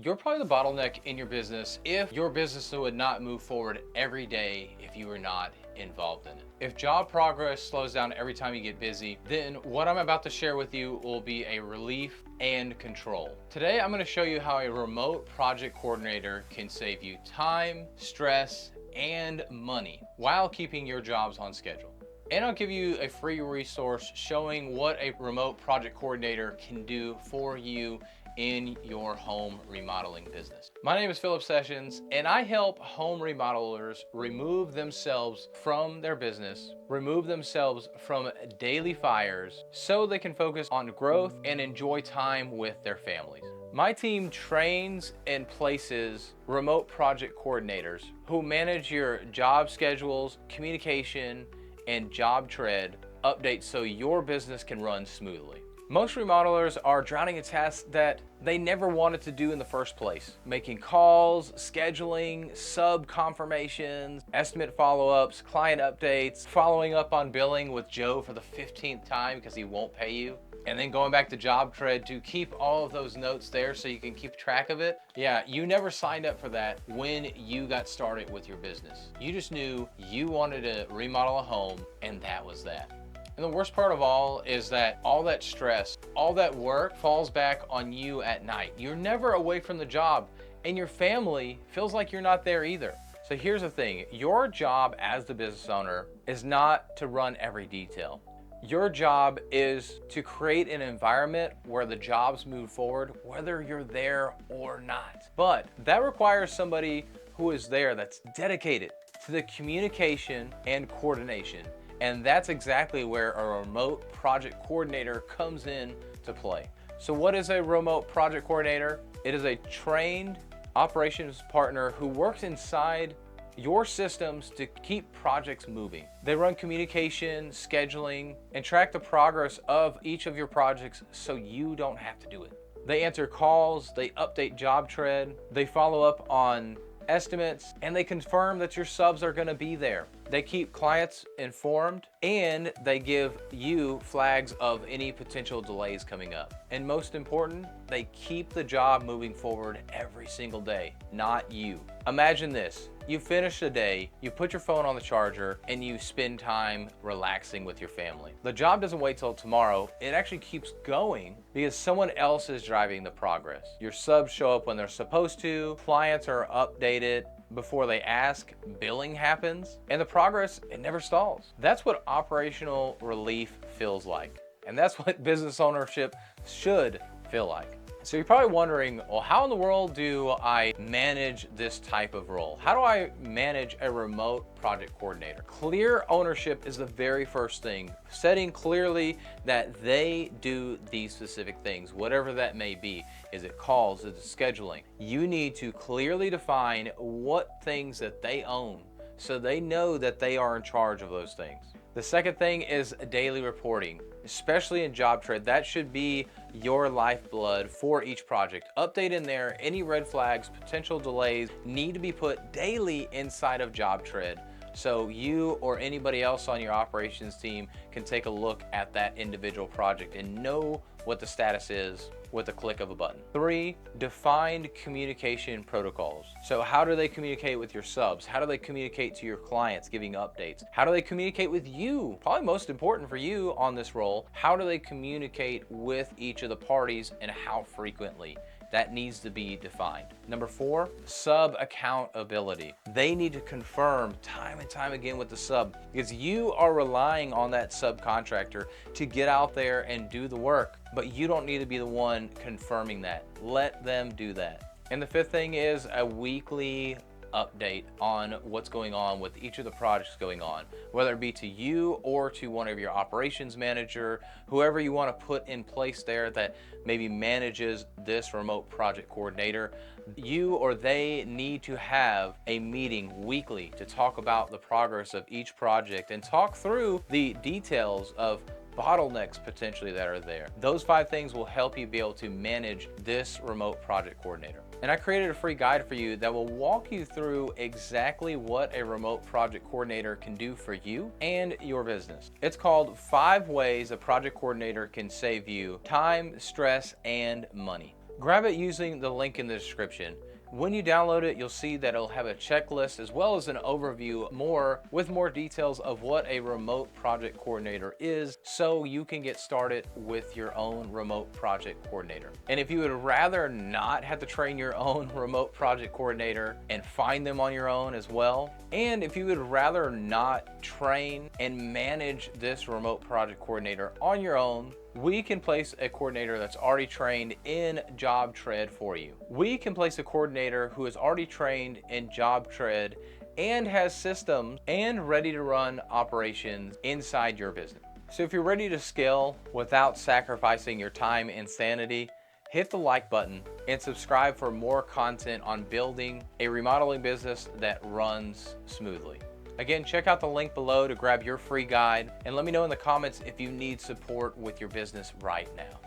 You're probably the bottleneck in your business if your business would not move forward every day if you were not involved in it. If job progress slows down every time you get busy, then what I'm about to share with you will be a relief and control. Today, I'm going to show you how a remote project coordinator can save you time, stress, and money while keeping your jobs on schedule. And I'll give you a free resource showing what a remote project coordinator can do for you in your home remodeling business. My name is Philip Sessions, and I help home remodelers remove themselves from their business, remove themselves from daily fires so they can focus on growth and enjoy time with their families. My team trains and places remote project coordinators who manage your job schedules, communication, and job tread updates so your business can run smoothly. Most remodelers are drowning in tasks that they never wanted to do in the first place. Making calls, scheduling, sub confirmations, estimate follow-ups, client updates, following up on billing with Joe for the 15th time because he won't pay you, and then going back to job tread to keep all of those notes there so you can keep track of it. Yeah, you never signed up for that when you got started with your business. You just knew you wanted to remodel a home, and that was that. And the worst part of all is that all that stress, all that work falls back on you at night. You're never away from the job, and your family feels like you're not there either. So here's the thing, your job as the business owner is not to run every detail. Your job is to create an environment where the jobs move forward, whether you're there or not. But that requires somebody who is there that's dedicated to the communication and coordination. And that's exactly where a remote project coordinator comes in to play. So what is a remote project coordinator? It is a trained operations partner who works inside your systems to keep projects moving. They run communication, scheduling, and track the progress of each of your projects so you don't have to do it. They answer calls, they update job tread, they follow up on estimates, and they confirm that your subs are going to be there. They keep clients informed, and they give you flags of any potential delays coming up. And most important, they keep the job moving forward every single day, not you. Imagine this. You finish the day, you put your phone on the charger, and you spend time relaxing with your family. The job doesn't wait till tomorrow. It actually keeps going because someone else is driving the progress. Your subs show up when they're supposed to, clients are updated before they ask, billing happens, and the progress, it never stalls. That's what operational relief feels like. And that's what business ownership should feel like. So you're probably wondering, well, how in the world do I manage this type of role? How do I manage a remote project coordinator? Clear ownership is the very first thing. Setting clearly that they do these specific things, whatever that may be. Is it calls? Is it scheduling? You need to clearly define what things that they own so they know that they are in charge of those things. The second thing is daily reporting, especially in job tread. That should be your lifeblood for each project. Update in there, any red flags, potential delays need to be put daily inside of job tread so you or anybody else on your operations team can take a look at that individual project and know what the status is with a click of a button. 3, defined communication protocols. So how do they communicate with your subs? How do they communicate to your clients giving updates? How do they communicate with you? Probably most important for you on this role, how do they communicate with each of the parties and how frequently? That needs to be defined. Number 4, sub accountability. They need to confirm time and time again with the sub because you are relying on that subcontractor to get out there and do the work, but you don't need to be the one confirming that. Let them do that. And the 5th thing is a weekly update on what's going on with each of the projects going on, whether it be to you or to one of your operations manager, whoever you want to put in place there that maybe manages this remote project coordinator. You or they need to have a meeting weekly to talk about the progress of each project and talk through the details of bottlenecks potentially that are there. Those 5 things will help you be able to manage this remote project coordinator. And I created a free guide for you that will walk you through exactly what a remote project coordinator can do for you and your business. It's called 5 Ways a Project Coordinator Can Save You Time, Stress, and Money. Grab it using the link in the description. When you download it, you'll see that it'll have a checklist as well as an overview with more details of what a remote project coordinator is, so you can get started with your own remote project coordinator. And if you would rather not have to train your own remote project coordinator and find them on your own as well, and if you would rather not train and manage this remote project coordinator on your own, we can place a coordinator that's already trained in JobTread for you. We can place a coordinator who is already trained in JobTread and has systems and ready to run operations inside your business. So if you're ready to scale without sacrificing your time and sanity, hit the like button and subscribe for more content on building a remodeling business that runs smoothly. Again, check out the link below to grab your free guide, and let me know in the comments if you need support with your business right now.